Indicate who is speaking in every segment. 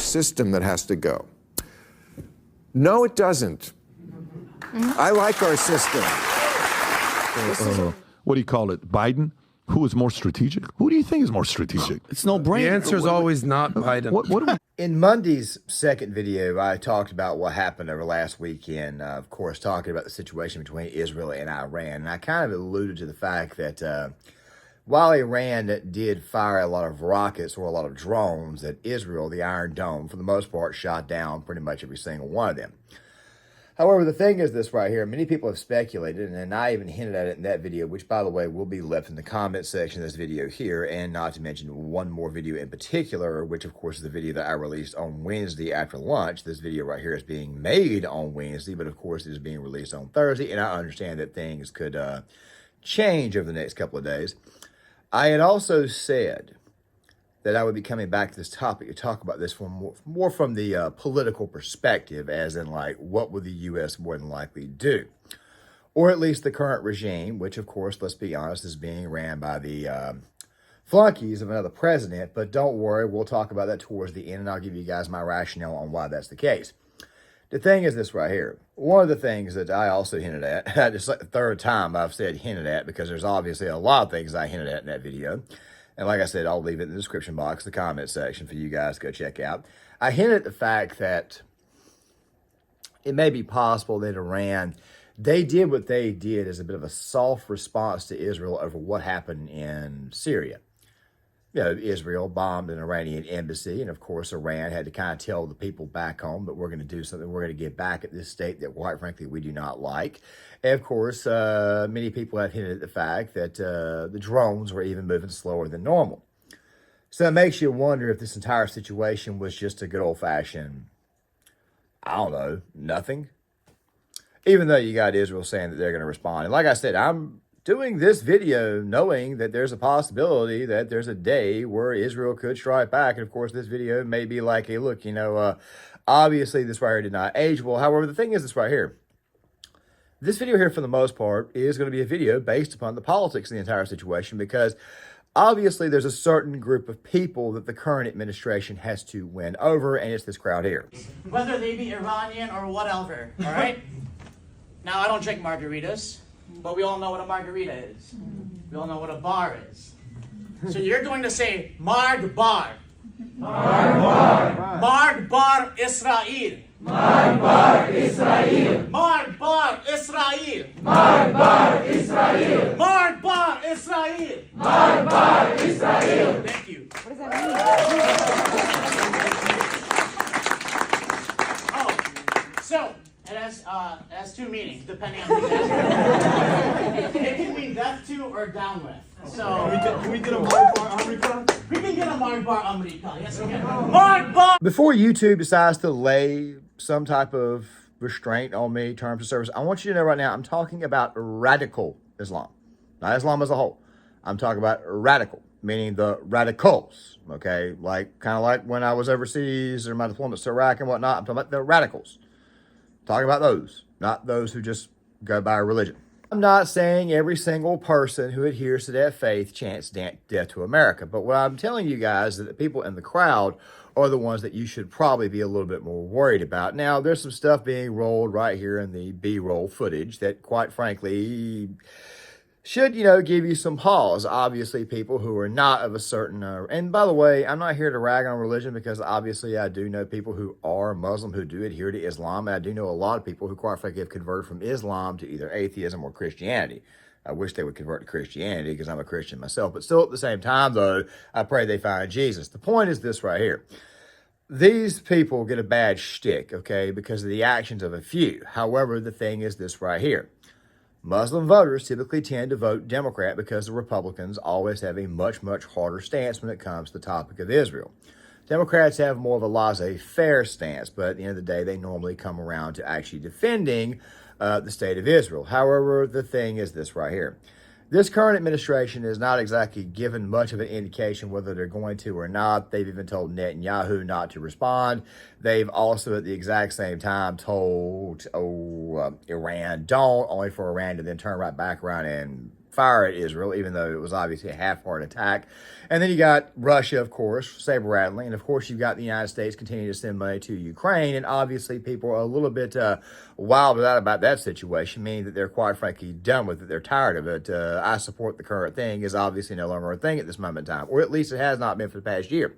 Speaker 1: system that has to go. No, it doesn't. I like our system.
Speaker 2: What do you call it? Biden? Who is more strategic? Who do you think is more strategic?
Speaker 3: It's no brainer.
Speaker 4: The answer is always not Biden.
Speaker 2: What do we
Speaker 5: In Monday's second video, I talked about what happened over last weekend, of course, talking about the situation between Israel and Iran. And I kind of alluded to the fact that while Iran did fire a lot of rockets or a lot of drones, that Israel, the Iron Dome, for the most part, shot down pretty much every single one of them. However, the thing is this right here. Many people have speculated, and I even hinted at it in that video, which, by the way, will be left in the comment section of this video here, and not to mention one more video in particular, which, of course, is the video that I released on Wednesday after lunch. This video right here is being made on Wednesday, but, of course, it is being released on Thursday, and I understand that things could change over the next couple of days. I had also said that I would be coming back to this topic to talk about this from more from the political perspective, as in, like, what would the U.S. more than likely do? Or at least the current regime, which, of course, let's be honest, is being ran by the flunkies of another president. But don't worry, we'll talk about that towards the end, and I'll give you guys my rationale on why that's the case. The thing is this right here. One of the things that I also hinted at, it's like the third time I've said hinted at, because there's obviously a lot of things I hinted at in that video. And like I said, I'll leave it in the description box, the comment section for you guys to go check out. I hinted at the fact that it may be possible that Iran, they did what they did as a bit of a soft response to Israel over what happened in Syria. You know, Israel bombed an Iranian embassy, and of course, Iran had to kind of tell the people back home that we're going to do something. We're going to get back at this state that, quite frankly, we do not like. And of course, many people have hinted at the fact that the drones were even moving slower than normal. So it makes you wonder if this entire situation was just a good old-fashioned, I don't know, nothing. Even though you got Israel saying that they're going to respond. And like I said, I'm doing this video knowing that there's a possibility that there's a day where Israel could strike back. And of course, this video may be like, hey, look, you know, obviously this right here did not age well. However, the thing is this right here. This video here, for the most part, is going to be a video based upon the politics of the entire situation, because obviously there's a certain group of people that the current administration has to win over, and it's this crowd here.
Speaker 6: Whether they be Iranian or whatever, all right? Now, I don't drink margaritas, but we all know what a margarita is. We all know what a bar is. So you're going to say, Marg Bar. Marg Bar. Marg Bar Israel. Marg Bar Israel. Marg Bar Israel. Marg Bar Israel. Marg Bar Israel. Marg Bar Israel. Thank you.
Speaker 7: What does that mean?
Speaker 6: Oh, so it has two meanings depending on who you ask. It can mean death to or down with. So
Speaker 4: Can we get a Marg Bar America?
Speaker 6: we can get a Marg Bar America. Yes, we can. Marg Bar.
Speaker 5: Before YouTube decides to lay some type of restraint on me, terms of service, I want you to know right now, I'm talking about radical Islam. Not Islam as a whole. I'm talking about radical, meaning the radicals, okay? Like, kind of like when I was overseas or my deployments to Iraq and whatnot, I'm talking about the radicals. Talking about those, not those who just go by religion. I'm not saying every single person who adheres to that faith chants death to America, but what I'm telling you guys is that the people in the crowd are the ones that you should probably be a little bit more worried about. Now, there's some stuff being rolled right here in the B-roll footage that, quite frankly, should, you know, give you some pause. Obviously, people who are not of a certain, and by the way, I'm not here to rag on religion, because obviously I do know people who are Muslim who do adhere to Islam. And I do know a lot of people who, quite frankly, have converted from Islam to either atheism or Christianity. I wish they would convert to Christianity, because I'm a Christian myself. But still, at the same time, though, I pray they find Jesus. The point is this right here. These people get a bad shtick, okay, because of the actions of a few. However, the thing is this right here. Muslim voters typically tend to vote Democrat because the Republicans always have a much, much harder stance when it comes to the topic of Israel. Democrats have more of a laissez-faire stance, but at the end of the day, they normally come around to actually defending the state of Israel. However, the thing is this right here. This current administration is not exactly given much of an indication whether they're going to or not. They've even told Netanyahu not to respond. They've also, at the exact same time, told Iran don't, only for Iran to then turn right back around and fire at Israel, even though it was obviously a half-hearted attack. And then you got Russia, of course, saber-rattling. And, of course, you've got the United States continuing to send money to Ukraine. And, obviously, people are a little bit wilded out about that situation, meaning that they're, quite frankly, done with it. They're tired of it. I support the current thing is obviously no longer a thing at this moment in time, or at least it has not been for the past year,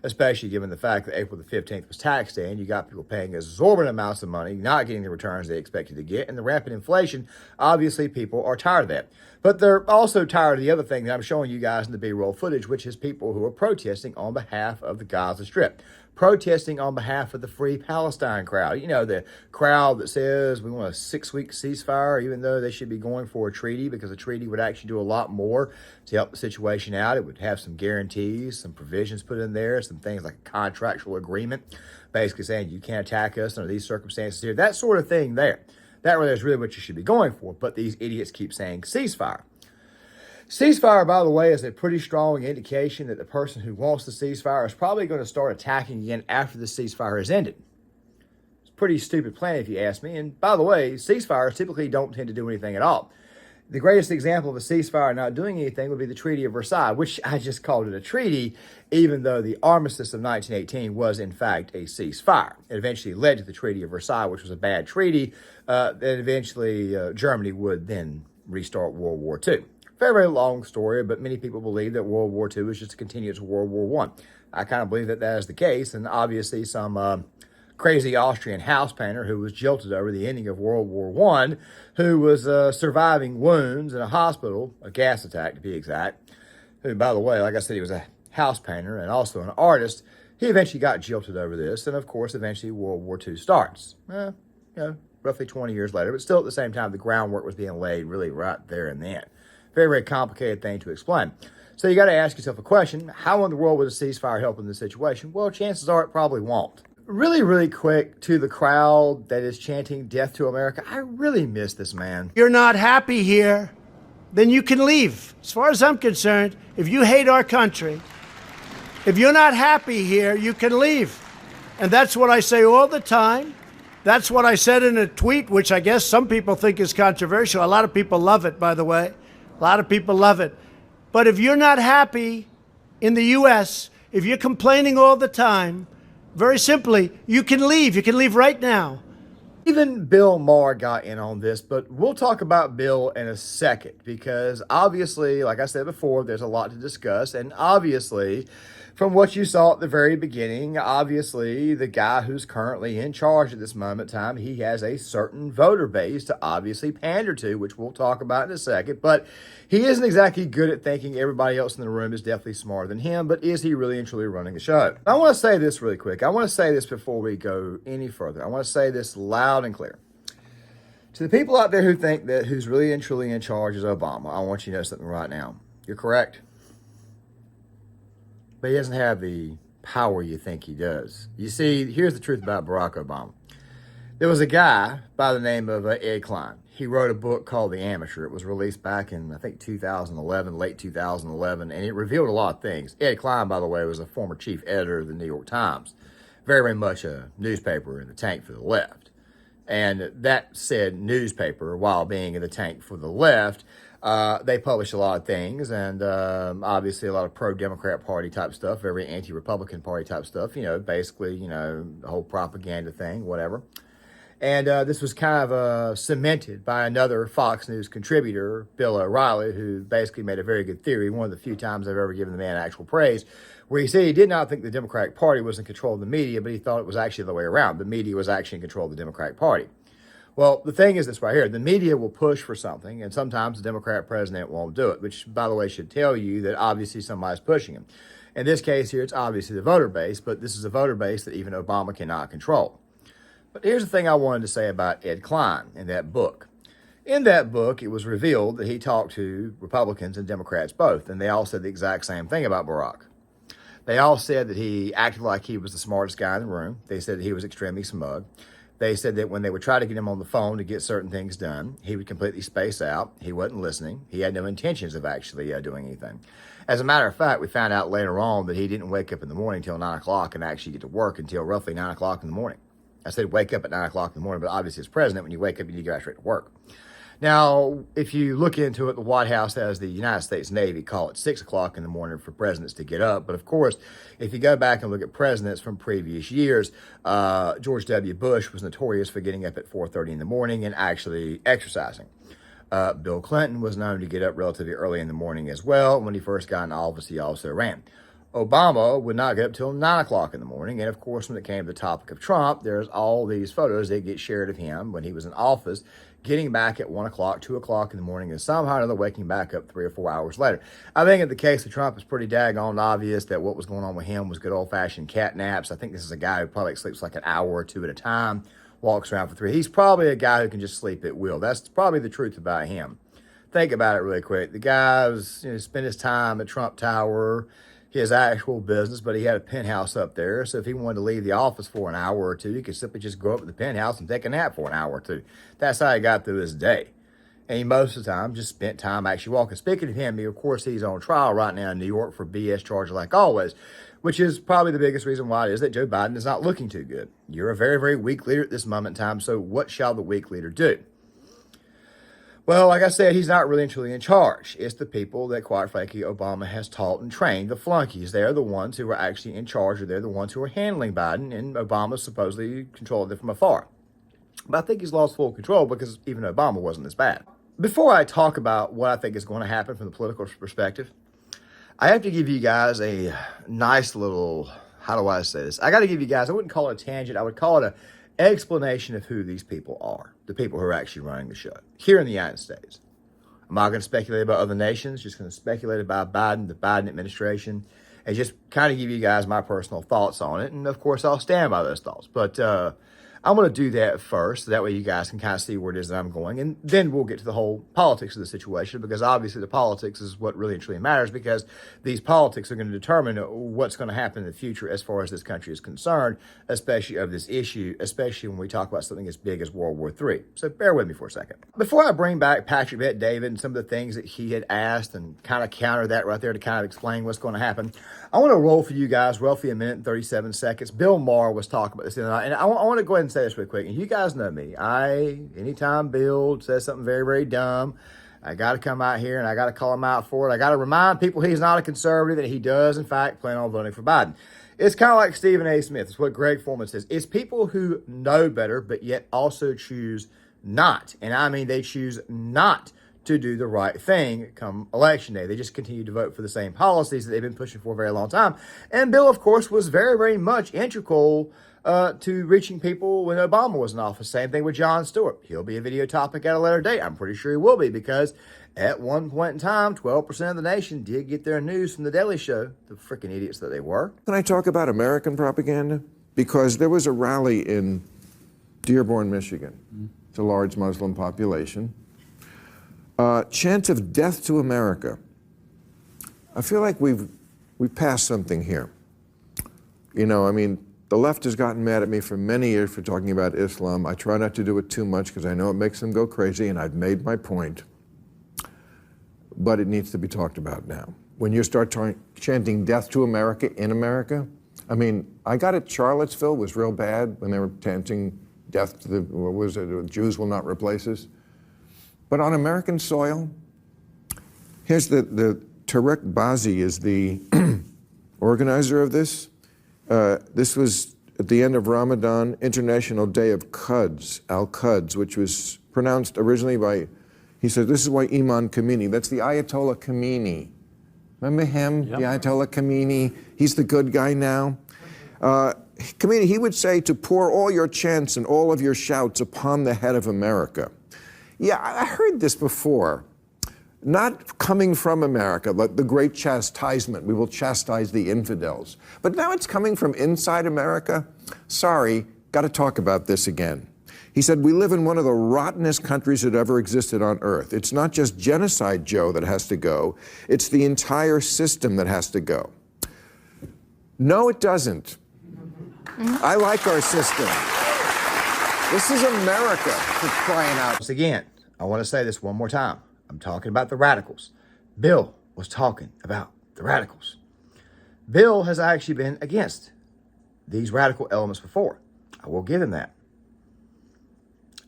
Speaker 5: especially given the fact that April the 15th was tax day and you got people paying exorbitant amounts of money, not getting the returns they expected to get, and the rapid inflation. Obviously, people are tired of that. But they're also tired of the other thing that I'm showing you guys in the B-roll footage, which is people who are protesting on behalf of the Gaza Strip, protesting on behalf of the Free Palestine crowd. You know, the crowd that says we want a 6-week ceasefire, even though they should be going for a treaty, because a treaty would actually do a lot more to help the situation out. It would have some guarantees, some provisions put in there, some things like a contractual agreement, basically saying you can't attack us under these circumstances here, that sort of thing there. That really is really what you should be going for. But these idiots keep saying ceasefire. Ceasefire, by the way, is a pretty strong indication that the person who wants the ceasefire is probably going to start attacking again after the ceasefire has ended. It's a pretty stupid plan, if you ask me. And by the way, ceasefires typically don't tend to do anything at all. The greatest example of a ceasefire not doing anything would be the Treaty of Versailles, which I just called it a treaty, even though the armistice of 1918 was, in fact, a ceasefire. It eventually led to the Treaty of Versailles, which was a bad treaty, that eventually Germany would then restart World War II. Very, very long story, but many people believe that World War II is just a continuance of World War I. I kind of believe that that is the case, and obviously some crazy Austrian house painter who was jilted over the ending of World War I, who was surviving wounds in a hospital, a gas attack to be exact, who, by the way, like I said, he was a house painter and also an artist. He eventually got jilted over this, and of course, eventually World War II starts. Roughly 20 years later, but still at the same time, the groundwork was being laid really right there and then. Very, very complicated thing to explain. So you got to ask yourself a question. How in the world would a ceasefire help in this situation? Well, chances are it probably won't. Really, really quick to the crowd that is chanting death to America. I really miss this man.
Speaker 3: You're not happy here, then you can leave. As far as I'm concerned, if you hate our country, if you're not happy here, you can leave. And that's what I say all the time. That's what I said in a tweet, which I guess some people think is controversial. A lot of people love it, by the way. A lot of people love it. But if you're not happy in the U.S., if you're complaining all the time, very simply, you can leave. You can leave right now.
Speaker 5: Even Bill Maher got in on this, but we'll talk about Bill in a second because obviously, like I said before, there's a lot to discuss. And obviously, from what you saw at the very beginning, obviously, the guy who's currently in charge at this moment in time, he has a certain voter base to obviously pander to, which we'll talk about in a second. But he isn't exactly good at thinking everybody else in the room is definitely smarter than him, but is he really and truly running the show? I want to say this really quick. I want to say this before we go any further. I want to say this loud and clear. To the people out there who think that who's really and truly in charge is Obama, I want you to know something right now. You're correct. But he doesn't have the power you think he does. You see, here's the truth about Barack Obama. There was a guy by the name of Ed Klein. He wrote a book called The Amateur. It was released back in, I think, 2011, late 2011, and it revealed a lot of things. Ed Klein, by the way, was a former chief editor of the New York Times. Very, very much a newspaper in the tank for the left. And that said newspaper, while being in the tank for the left, they publish a lot of things, and obviously a lot of pro-Democrat Party type stuff, very anti-Republican Party type stuff, basically, the whole propaganda thing, whatever. And this was kind of cemented by another Fox News contributor, Bill O'Reilly, who basically made a very good theory, one of the few times I've ever given the man actual praise, where he said he did not think the Democratic Party was in control of the media, but he thought it was actually the way around. The media was actually in control of the Democratic Party. Well, the thing is this right here. The media will push for something, and sometimes the Democrat president won't do it, which, by the way, should tell you that obviously somebody's pushing him. In this case here, it's obviously the voter base, but this is a voter base that even Obama cannot control. But here's the thing I wanted to say about Ed Klein in that book. In that book, it was revealed that he talked to Republicans and Democrats both, and they all said the exact same thing about Barack. They all said that he acted like he was the smartest guy in the room. They said that he was extremely smug. They said that when they would try to get him on the phone to get certain things done, he would completely space out. He wasn't listening. He had no intentions of actually doing anything. As a matter of fact, we found out later on that he didn't wake up in the morning until 9 o'clock and actually get to work until roughly 9 o'clock in the morning. I said wake up at 9 o'clock in the morning, but obviously as president, when you wake up, you need to go straight to work. Now, if you look into it, the White House has the United States Navy call it 6 o'clock in the morning for presidents to get up. But of course, if you go back and look at presidents from previous years, George W. Bush was notorious for getting up at 4:30 in the morning and actually exercising. Bill Clinton was known to get up relatively early in the morning as well. When he first got in office, he also ran. Obama would not get up till 9 o'clock in the morning. And of course, when it came to the topic of Trump, there's all these photos that get shared of him when he was in office, getting back at 1 o'clock, 2 o'clock in the morning, and somehow or another waking back up 3 or 4 hours later. I think in the case of Trump, it's pretty daggone obvious that what was going on with him was good old-fashioned cat naps. I think this is a guy who probably sleeps like an hour or two at a time, walks around for 3. He's probably a guy who can just sleep at will. That's probably the truth about him. Think about it really quick. The guy was, spent his time at Trump Tower, his actual business, but he had a penthouse up there. So if he wanted to leave the office for an hour or two, he could simply just go up to the penthouse and take a nap for an hour or two. That's how he got through his day. And he most of the time just spent time actually walking. Speaking of him, of course, he's on trial right now in New York for BS charges like always, which is probably the biggest reason why it is that Joe Biden is not looking too good. You're a very, very weak leader at this moment in time. So what shall the weak leader do? Well, like I said, he's not really and truly in charge. It's the people that, quite frankly, Obama has taught and trained, the flunkies. They're the ones who are actually in charge, or they're the ones who are handling Biden, and Obama supposedly controlled it from afar. But I think he's lost full control because even Obama wasn't this bad. Before I talk about what I think is going to happen from the political perspective, I have to give you guys a nice little, how do I say this? I got to give you guys, I wouldn't call it a tangent, I would call it an explanation of who these people are, the people who are actually running the show here in the United States. I'm not going to speculate about other nations, just going to speculate about Biden, the Biden administration, and just kind of give you guys my personal thoughts on it. And of course, I'll stand by those thoughts. But I'm going to do that first. So that way you guys can kind of see where it is that I'm going. And then we'll get to the whole politics of the situation, because obviously the politics is what really and truly matters, because these politics are going to determine what's going to happen in the future as far as this country is concerned, especially of this issue, especially when we talk about something as big as World War III. So bear with me for a second. Before I bring back Patrick Bet-David and some of the things that he had asked and kind of counter that right there to kind of explain what's going to happen, I want to roll for you guys roughly 1 minute and 37 seconds. Bill Maher was talking about this the other night, and I want to go ahead and say this real quick. And you guys know me. Anytime Bill says something very, very dumb, I got to come out here and I got to call him out for it. I got to remind people he's not a conservative, that he does, in fact, plan on voting for Biden. It's kind of like Stephen A. Smith. It's what Greg Foreman says. It's people who know better, but yet also choose not. And I mean, they choose not to do the right thing come election day. They just continue to vote for the same policies that they've been pushing for a very long time. And Bill, of course, was very, very much integral to reaching people when Obama was in office. Same thing with Jon Stewart. He'll be a video topic at a later date. I'm pretty sure he will be, because at one point in time, 12% of the nation did get their news from The Daily Show. The freaking idiots that they were.
Speaker 1: Can I talk about American propaganda? Because there was a rally in Dearborn, Michigan. It's a large Muslim population. Chant of death to America. I feel like we've passed something here. The left has gotten mad at me for many years for talking about Islam. I try not to do it too much because I know it makes them go crazy, and I've made my point. But it needs to be talked about now. When you start chanting death to America in America, I got it, Charlottesville was real bad when they were chanting death to the Jews will not replace us. But on American soil, here's the Tarek Bazi is the organizer of this. This was at the end of Ramadan, International Day of Quds, Al-Quds, which was pronounced originally by, he said, this is why Imam Khomeini, that's the Ayatollah Khomeini. Remember him, yep. The Ayatollah Khomeini? He's the good guy now. Khomeini, he would say to pour all your chants and all of your shouts upon the head of America. Yeah, I heard this before. Not coming from America, but the great chastisement. We will chastise the infidels. But now it's coming from inside America. Sorry, got to talk about this again. He said, we live in one of the rottenest countries that ever existed on earth. It's not just genocide, Joe, that has to go. It's the entire system that has to go. No, it doesn't. I like our system. This is America, for crying out.
Speaker 5: Once again, I want to say this one more time. I'm talking about the radicals. Bill was talking about the radicals. Bill has actually been against these radical elements before. I will give him that.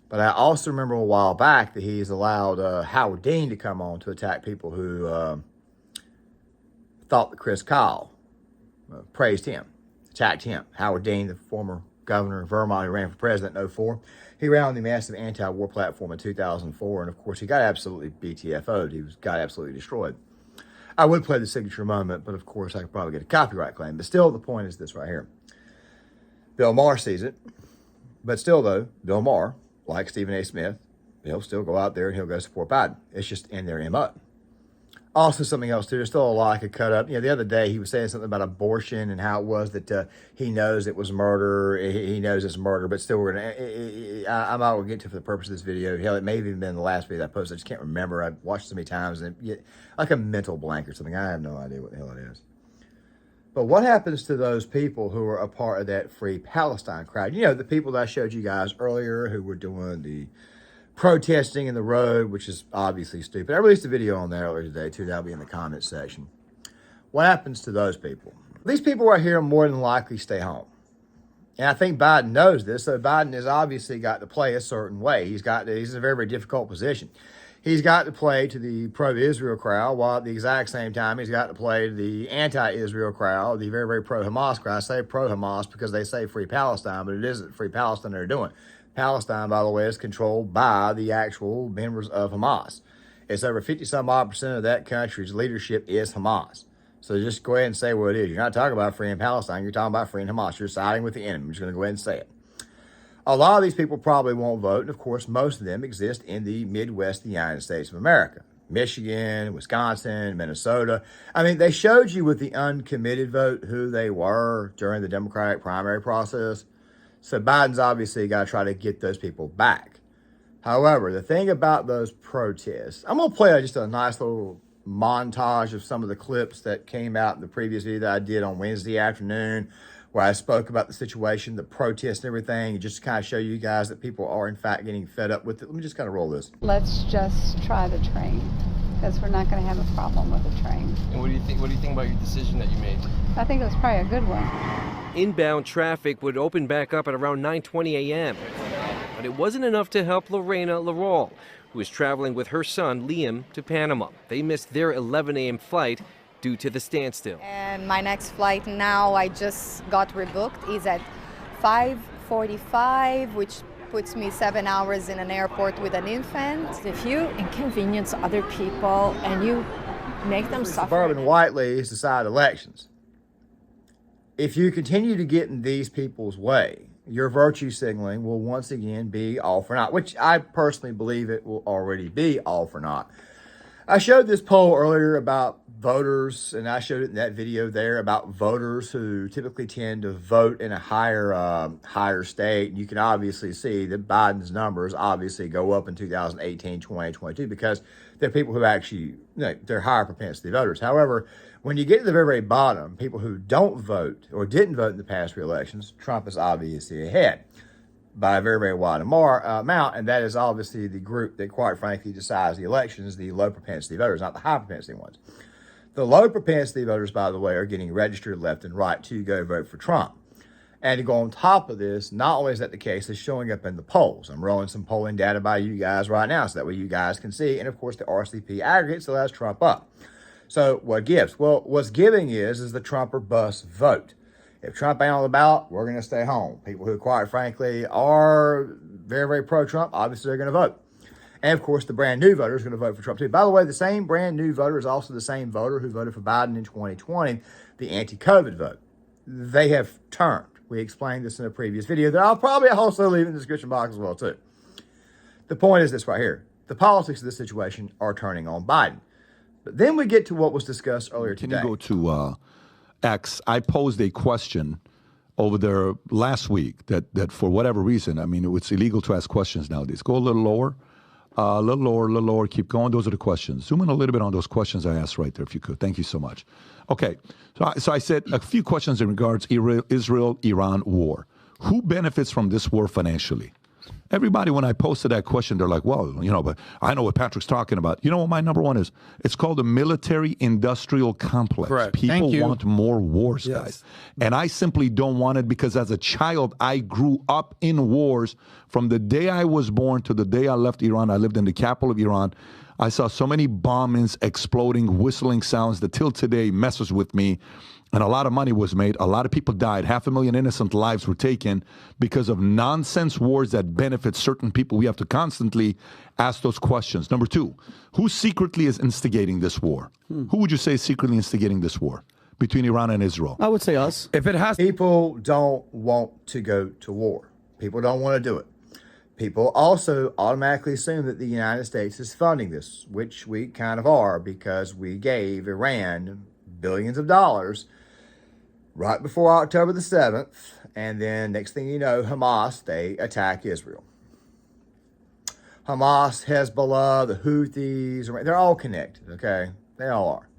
Speaker 5: But I also remember a while back that he's allowed Howard Dean to come on to attack people who thought that Chris Kyle praised him, attacked him. Howard Dean, the former governor of Vermont who ran for president in 2004, he ran on the massive anti-war platform in 2004, and of course he got absolutely BTFO'd. He got absolutely destroyed. I would play the signature moment, but of course I could probably get a copyright claim. But still, the point is this right here. Bill Maher sees it, but still though, Bill Maher, like Stephen A. Smith, he'll still go out there and he'll go support Biden. It's just in their MO. Also, something else too, there's still a lot I could cut up. The other day he was saying something about abortion and how it was that he knows it was murder. He knows it's murder, but still we're going to, I'm not going to get to it for the purpose of this video. Hell, it may have even been the last video I posted. I just can't remember. I've watched so many times and get like a mental blank or something. I have no idea what the hell it is. But what happens to those people who are a part of that Free Palestine crowd? The people that I showed you guys earlier who were doing the protesting in the road, which is obviously stupid. I released a video on that earlier today, too. That'll be in the comments section. What happens to those people? These people right here more than likely stay home. And I think Biden knows this, so Biden has obviously got to play a certain way. He's in a very, very difficult position. He's got to play to the pro-Israel crowd, while at the exact same time, he's got to play to the anti-Israel crowd, the very, very pro-Hamas crowd. I say pro-Hamas because they say Free Palestine, but it isn't Free Palestine they're doing. Palestine, by the way, is controlled by the actual members of Hamas. It's over 50-some-odd% of that country's leadership is Hamas. So just go ahead and say what it is. You're not talking about freeing Palestine. You're talking about freeing Hamas. You're siding with the enemy. I'm just going to go ahead and say it. A lot of these people probably won't vote, and of course, most of them exist in the Midwest of the United States of America. Michigan, Wisconsin, Minnesota. I mean, they showed you with the uncommitted vote who they were during the Democratic primary process. So Biden's obviously got to try to get those people back. However, the thing about those protests, I'm going to play just a nice little montage of some of the clips that came out in the previous video that I did on Wednesday afternoon, where I spoke about the situation, the protests and everything, and just to kind of show you guys that people are in fact getting fed up with it. Let me just kind of roll this.
Speaker 8: Let's just try the train, because we're not going to have a problem with the train.
Speaker 9: And what do you think about your decision that you made?
Speaker 8: I think it was probably a good one.
Speaker 10: Inbound traffic would open back up at around 9:20 a.m. But it wasn't enough to help Lorena Larol, who was traveling with her son Liam to Panama. They missed their 11 a.m. flight due to the standstill.
Speaker 11: And my next flight now, I just got rebooked, is at 5:45, which puts me 7 hours in an airport with an infant.
Speaker 7: If you inconvenience other people and you make them suffer.
Speaker 5: Suburban Whiteley's decide elections. If you continue to get in these people's way, your virtue signaling will once again be all for naught, which I personally believe it will already be all for naught. I showed this poll earlier about voters, and I showed it in that video there about voters who typically tend to vote in a higher state. You can obviously see that Biden's numbers obviously go up in 2018, 2022, because they're people who actually, they're higher propensity voters. However, when you get to the very, very bottom, people who don't vote or didn't vote in the past three elections, Trump is obviously ahead by a very, very wide amount, and that is obviously the group that, quite frankly, decides the elections, the low propensity voters, not the high propensity ones. The low propensity voters, by the way, are getting registered left and right to go vote for Trump. And to go on top of this, not only is that the case, it's showing up in the polls. I'm rolling some polling data by you guys right now, so that way you guys can see. And of course, the RCP aggregate still has Trump up. So what gives? Well, what's giving is the Trump or bust vote. If Trump ain't on the ballot, we're going to stay home. People who, quite frankly, are very, very pro-Trump, obviously they're going to vote. And, of course, the brand new voter is going to vote for Trump, too. By the way, the same brand new voter is also the same voter who voted for Biden in 2020, the anti-COVID vote. They have turned. We explained this in a previous video that I'll probably also leave in the description box as well, too. The point is this right here. The politics of this situation are turning on Biden. But then we get to what was discussed earlier today.
Speaker 2: Can you go to X? I posed a question over there last week that for whatever reason, I mean, it's illegal to ask questions nowadays. Go a little lower, a little lower, keep going. Those are the questions. Zoom in a little bit on those questions I asked right there, if you could. Thank you so much. Okay, so I said a few questions in regards Israel-Iran war. Who benefits from this war financially? Everybody, when I posted that question, they're like, well, but I know what Patrick's talking about. You know what my number one is? It's called the military-industrial complex.
Speaker 4: Correct.
Speaker 2: People
Speaker 4: Thank you.
Speaker 2: want more wars, guys. And I simply don't want it because as a child, I grew up in wars. From the day I was born to the day I left Iran, I lived in the capital of Iran. I saw so many bombings, exploding, whistling sounds that till today messes with me. And a lot of money was made. A lot of people died. 500,000 innocent lives were taken because of nonsense wars that benefit certain people. We have to constantly ask those questions. Number two, who secretly is instigating this war? Who would you say is secretly instigating this war between Iran and Israel?
Speaker 12: I would say us.
Speaker 4: If it has
Speaker 5: People don't want to go to war. People don't want to do it. People also automatically assume that the United States is funding this, which we kind of are because we gave Iran billions of dollars right before October the 7th. And then next thing you know, Hamas, they attack Israel. Hamas, Hezbollah, the Houthis, they're all connected, okay? They all are.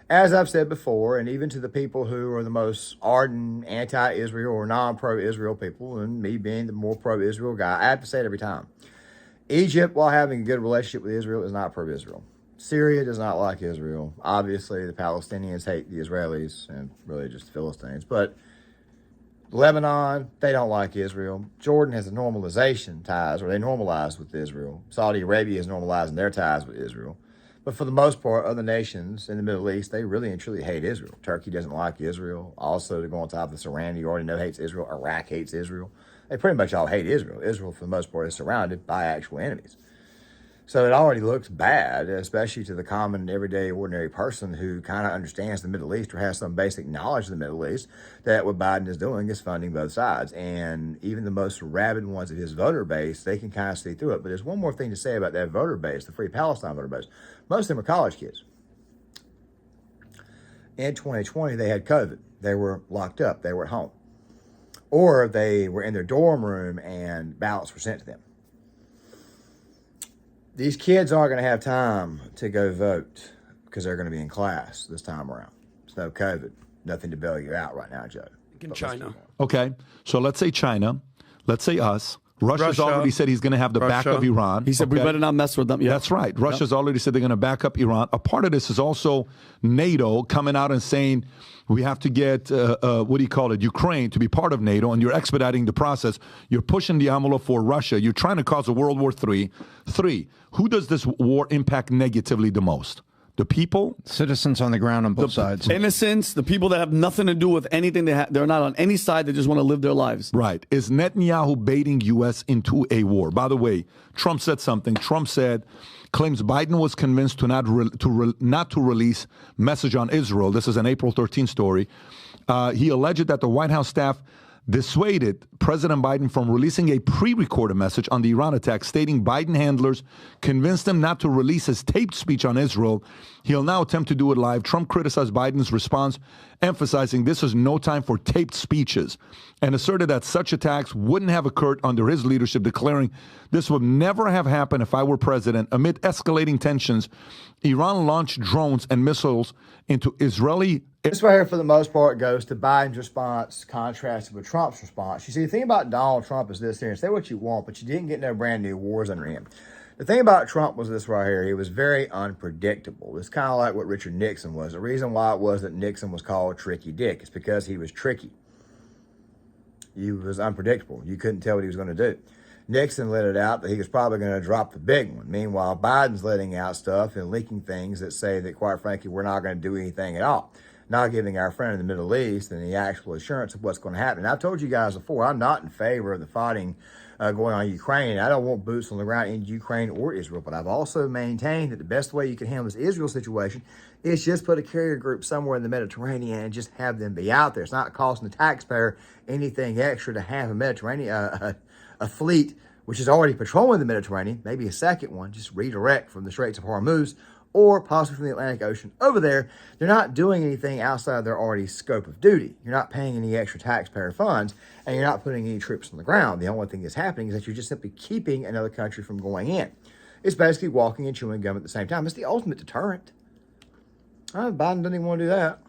Speaker 5: As I've said before, and even to the people who are the most ardent anti-Israel or non-pro-Israel people, and me being the more pro-Israel guy, I have to say it every time. Egypt, while having a good relationship with Israel, is not pro-Israel. Syria does not like Israel. Obviously, the Palestinians hate the Israelis and really just the Philistines. But Lebanon, they don't like Israel. Jordan has a normalization ties, or they normalize with Israel. Saudi Arabia is normalizing their ties with Israel. But for the most part, other nations in the Middle East, they really and truly hate Israel. Turkey doesn't like Israel. Also, to go on top of this, Iran, you already know, hates Israel. Iraq hates Israel. They pretty much all hate Israel. Israel, for the most part, is surrounded by actual enemies. So it already looks bad, especially to the common, everyday, ordinary person who kind of understands the Middle East or has some basic knowledge of the Middle East, that what Biden is doing is funding both sides. And even the most rabid ones of his voter base, they can kind of see through it. But there's one more thing to say about that voter base, the Free Palestine voter base. Most of them are college kids. In 2020, they had COVID. They were locked up. They were at home. Or they were in their dorm room and ballots were sent to them. These kids aren't going to have time to go vote because they're going to be in class this time around. There's no COVID. Nothing to bail you out right now, Joe.
Speaker 4: in China.
Speaker 2: Okay, so let's say China. Let's say us. Russia's
Speaker 4: Russia.
Speaker 2: already said he's going to have the back of Iran.
Speaker 12: He said we better not mess with them. Yeah.
Speaker 2: That's right. Russia's already said they're going to back up Iran. A part of this is also NATO coming out and saying we have to get, Ukraine to be part of NATO, and you're expediting the process. You're pushing the envelope for Russia. You're trying to cause a World War III. Who does this war impact negatively the most? The people?
Speaker 13: Citizens on the ground on both sides.
Speaker 12: Innocents, the people that have nothing to do with anything. They're not on any side. They just want to live their lives.
Speaker 2: Right. Is Netanyahu baiting U.S. into a war? By the way, Trump said something. Trump claims Biden was convinced to not to release message on Israel. This is an April 13 story. He alleged that the White House staff dissuaded President Biden from releasing a pre-recorded message on the Iran attack, stating Biden handlers convinced him not to release his taped speech on Israel. He'll now attempt to do it live. Trump criticized Biden's response, emphasizing this is no time for taped speeches, and asserted that such attacks wouldn't have occurred under his leadership, declaring this would never have happened if I were president. Amid escalating tensions, Iran launched drones and missiles into Israeli.
Speaker 5: This right here, for the most part, goes to Biden's response contrasted with Trump's response. You see, the thing about Donald Trump is this here, and say what you want, but you didn't get no brand new wars under him. The thing about Trump was this right here. He was very unpredictable. It's kind of like what Richard Nixon was. The reason why it was that Nixon was called Tricky Dick is because he was tricky. He was unpredictable. You couldn't tell what he was going to do. Nixon let it out that he was probably going to drop the big one. Meanwhile, Biden's letting out stuff and leaking things that say that, quite frankly, we're not going to do anything at all. Not giving our friend in the Middle East any actual assurance of what's going to happen. And I've told you guys before, I'm not in favor of the fighting going on in Ukraine. I don't want boots on the ground in Ukraine or Israel, but I've also maintained that the best way you can handle this Israel situation is just put a carrier group somewhere in the Mediterranean and just have them be out there. It's not costing the taxpayer anything extra to have a Mediterranean, a fleet which is already patrolling the Mediterranean, maybe a second one, just redirect from the Straits of Hormuz or possibly from the Atlantic Ocean over there. They're not doing anything outside their already scope of duty. You're not paying any extra taxpayer funds, and you're not putting any troops on the ground. The only thing that's happening is that you're just simply keeping another country from going in. It's basically walking and chewing gum at the same time. It's the ultimate deterrent. Biden doesn't even want to do that.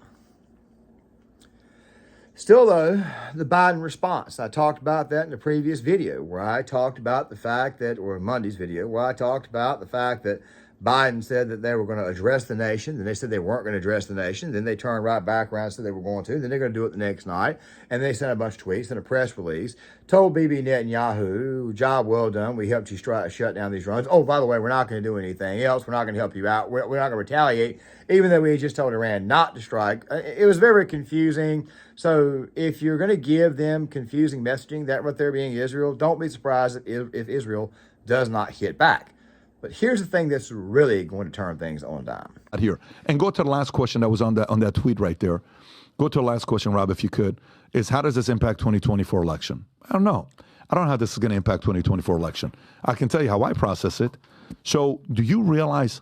Speaker 5: Still, though, the Biden response. I talked about that in the previous video where I talked about the fact that, or Monday's video, where I talked about the fact that Biden said that they were going to address the nation. Then they said they weren't going to address the nation. Then they turned right back around and said they were going to. Then they're going to do it the next night. And they sent a bunch of tweets and a press release. Told Bibi Netanyahu, job well done. We helped you shut down these drones. Oh, by the way, we're not going to do anything else. We're not going to help you out. We're not going to retaliate, even though we just told Iran not to strike. It was very confusing. So if you're going to give them confusing messaging, that right there being Israel, don't be surprised if Israel does not hit back. But here's the thing that's really going to turn things on a dime.
Speaker 2: Here. And go to the last question that was on that tweet right there. Go to the last question, Rob, if you could, is how does this impact 2024 election? I don't know. I don't know how this is going to impact 2024 election. I can tell you how I process it. So do you realize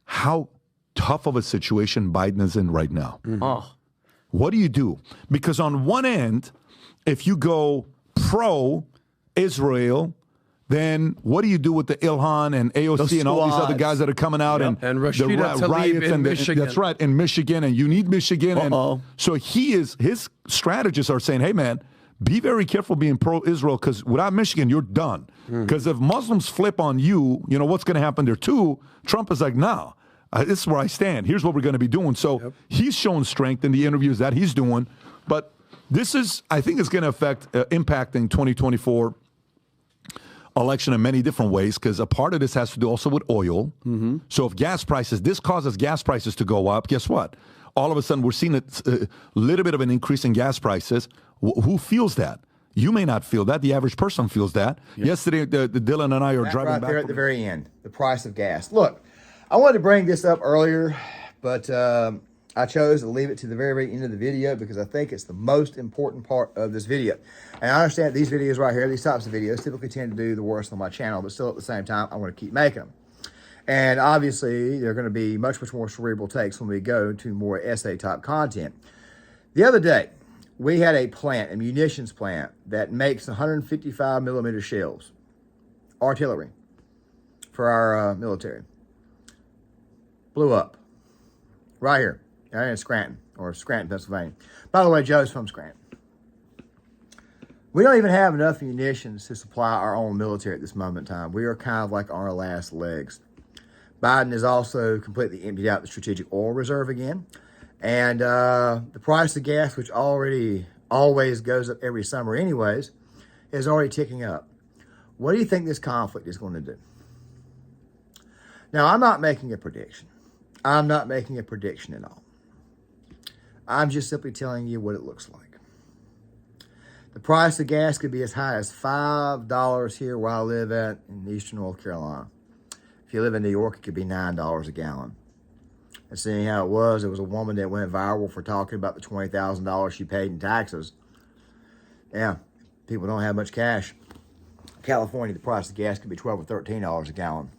Speaker 2: how tough of a situation Biden is in right now?
Speaker 12: Mm-hmm. Oh.
Speaker 2: What do you do? Because on one end, if you go pro-Israel, then what do you do with the Ilhan and AOC and all these other guys that are coming out and
Speaker 4: Rashida
Speaker 2: the
Speaker 4: Tlaib
Speaker 2: riots
Speaker 4: in
Speaker 2: and
Speaker 4: Michigan.
Speaker 2: that's right, in Michigan, and you need Michigan. And so his strategists are saying, hey man, be very careful being pro-Israel because without Michigan, you're done. Because if Muslims flip on you, you know what's going to happen there too. Trump is like, nah, this is where I stand. Here's what we're going to be doing. So he's showing strength in the interviews that he's doing. But this is, I think, it's going to affect impacting 2024 election in many different ways, because a part of this has to do also with oil. So if gas prices, this causes gas prices to go up, guess what? All of a sudden, we're seeing a little bit of an increase in gas prices. Who feels that? You may not feel that. The average person feels that. Yesterday, the Dylan and I are driving
Speaker 5: right
Speaker 2: back.
Speaker 5: There at the very end, the price of gas. Look, I wanted to bring this up earlier, but I chose to leave it to the very, very end of the video because I think it's the most important part of this video. And I understand these videos right here, these types of videos typically tend to do the worst on my channel, but still at the same time, I want to keep making them. And obviously, they're going to be much, much more cerebral takes when we go to more essay type content. The other day, we had a plant, a munitions plant, that makes 155 millimeter shells, artillery, for our military. Blew up. Right here. Right in Scranton, or Scranton, Pennsylvania. By the way, Joe's from Scranton. We don't even have enough munitions to supply our own military at this moment in time. We are kind of like on our last legs. Biden has also completely emptied out the strategic oil reserve again. And the price of gas, which always goes up every summer anyways, is already ticking up. What do you think this conflict is going to do? Now, I'm not making a prediction. I'm not making a prediction at all. I'm just simply telling you what it looks like. The price of gas could be as high as $5 here where I live at in eastern North Carolina. If you live in New York, it could be $9 a gallon. And seeing how it was a woman that went viral for talking about the $20,000 she paid in taxes. Yeah, people don't have much cash. California, the price of gas could be $12 or $13 a gallon.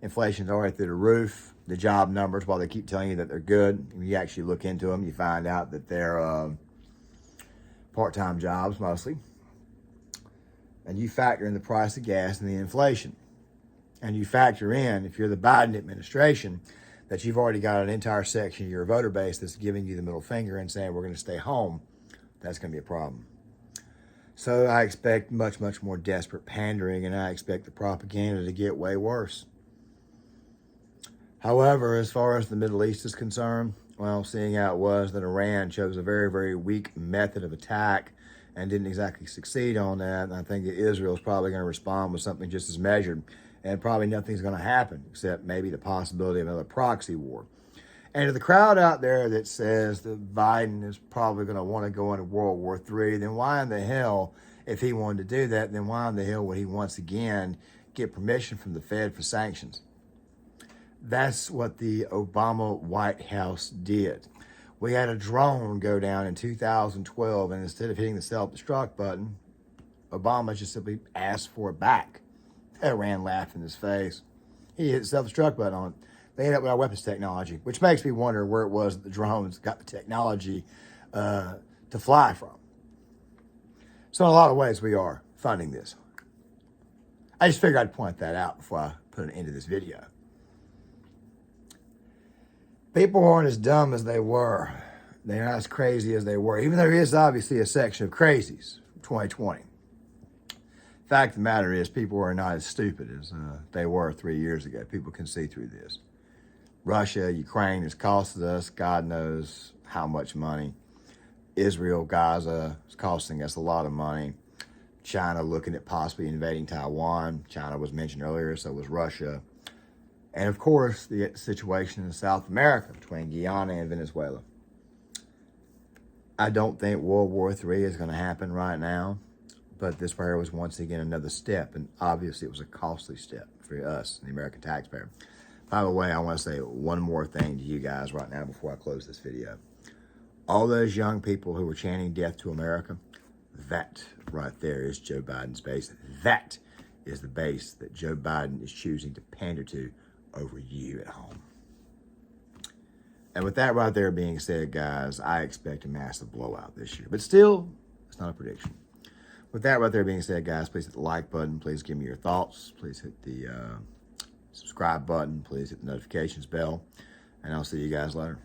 Speaker 5: Inflation's already through the roof. The job numbers, while they keep telling you that they're good, when you actually look into them, you find out that they're part-time jobs mostly. And you factor in the price of gas and the inflation. And you factor in, if you're the Biden administration, that you've already got an entire section of your voter base that's giving you the middle finger and saying, we're going to stay home. That's going to be a problem. So I expect much, much more desperate pandering, and I expect the propaganda to get way worse. However, as far as the Middle East is concerned, well, seeing how it was that Iran chose a very, very weak method of attack and didn't exactly succeed on that, I think that Israel is probably going to respond with something just as measured, and probably nothing's going to happen except maybe the possibility of another proxy war. And to the crowd out there that says that Biden is probably going to want to go into World War III, then why in the hell, if he wanted to do that, then why in the hell would he once again get permission from the Fed for sanctions? That's what the Obama White House did. We had a drone go down in 2012, and instead of hitting the self-destruct button, Obama just simply asked for it back. Iran laughed in his face. He hit the self-destruct button on it. They ended up with our weapons technology, which makes me wonder where it was that the drones got the technology to fly from. So in a lot of ways, we are funding this. I just figured I'd point that out before I put an end to this video. People aren't as dumb as they were They're not as crazy as they were, even though there is obviously a section of crazies from 2020. Fact of the matter is, people are not as stupid as they were 3 years ago. People can see through this. Russia, Ukraine has costed us God knows how much money. Israel, Gaza is costing us a lot of money. China looking at possibly invading Taiwan. China was mentioned earlier, so was Russia. And of course, the situation in South America between Guyana and Venezuela. I don't think World War III is going to happen right now, but this right here was once again another step, and obviously it was a costly step for us, the American taxpayer. By the way, I want to say one more thing to you guys right now before I close this video. All those young people who were chanting death to America, that right there is Joe Biden's base. That is the base that Joe Biden is choosing to pander to over you at home. And with that right there being said, guys, I expect a massive blowout this year. But still, it's not a prediction. With that right there being said, guys, please hit the like button. Please give me your thoughts. Please hit the subscribe button. Please hit the notifications bell. And I'll see you guys later.